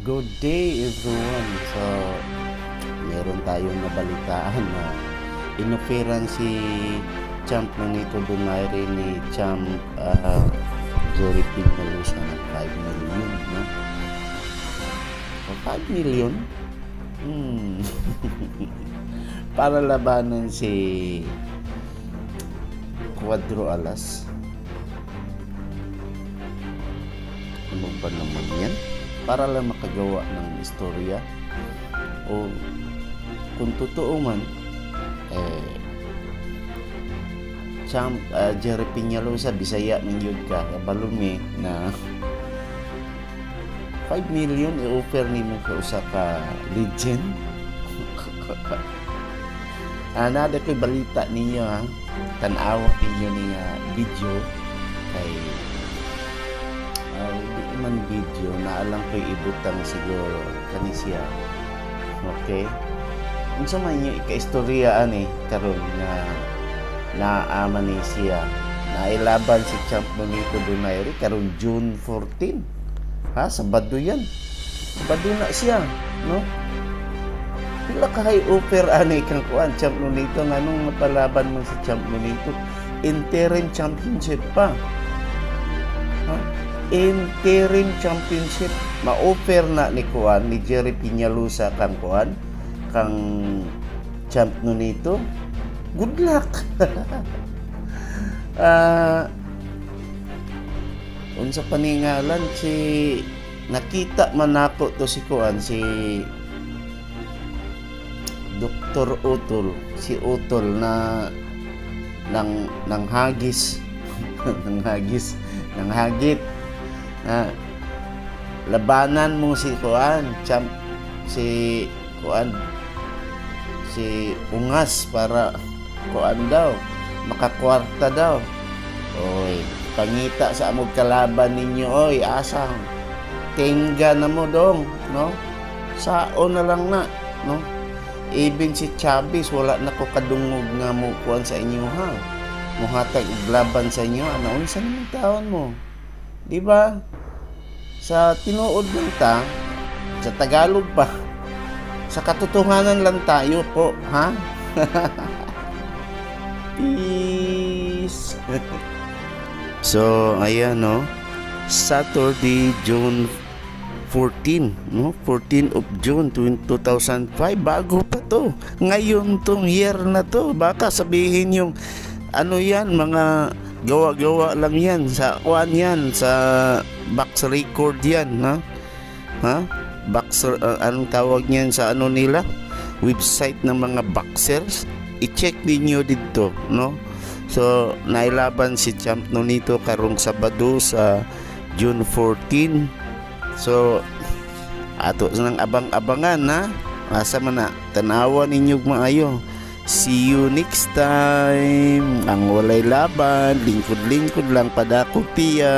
Good day everyone. So, meron tayong nabalitaan na inoferan si Champ Nonito Donaire ni Champ Jory Pinalosa ng 5 million, no? So, 5 million? Para labanan si Cuadro Alas. Ano ba naman yan? Para lang makagawa ng istorya, o kung totoo man, Champ Jerry Peñalosa Bisaya ng yun ka kabalumi na 5 million i-offer ni mo ka usa ka legend. Nada ko'y balita ninyo, ha, tanawa ninyo ni video kay di man video na alang ko'y ibutang siguro kanisya. Okay, unsa man niyo ika-istoryaan karon nga naaman ni siya na ilaban si Champ Nonito Donaire karon June 14, ha, Sabado yan. Sabado na siya, no? Pila ka high offer ani kang kuan Champ Nonito, nganong mapalaban mo si Champ Nonito? Interim championship pa, ha? Interim championship ma-offer na ni kuan ni Jerry Peñalosa kang kuan kang Champ Nonito. Good luck. Unsa paningalan si nakita man nako to si kuan si Dr. Utol, si Utol na nang hagis nang hagit. Labanan mo si kuan Champ, si kuan si Ungas para kuan daw makakwarta daw. Oy, pangita sa amog kalaban ninyo, oy, asang tingga na mo dong, no? Sao na lang na, no? Even si Chavez wala na ko kadungog nga mo kuan sa inyo, ha, muhatag og laban sa inyo. Ano unsa naman taon mo, di ba? Sa tinuod lang ta, sa Tagalog pa, sa katotohanan lang tayo po, ha? Peace. So, ayan, no? Saturday, June 14, no? 14 of June 2005. Bago pa to. Ngayon tong year na to. Baka sabihin yung ano yan, mga gawa-gawa lang yan. Sa kuan yan, sa box record yan, ha? Ha? Boxer, anong tawag niyan sa ano nila? Website ng mga boxers. I-check ninyo dito, no? So, nailaban si Champ Nonito karong Sabado sa June 14. So, ato nang abang-abangan, ha? Asa man na, tanawa ninyo maayo. See you next time. Ang walay laban, lingkod-lingkod lang padako piya.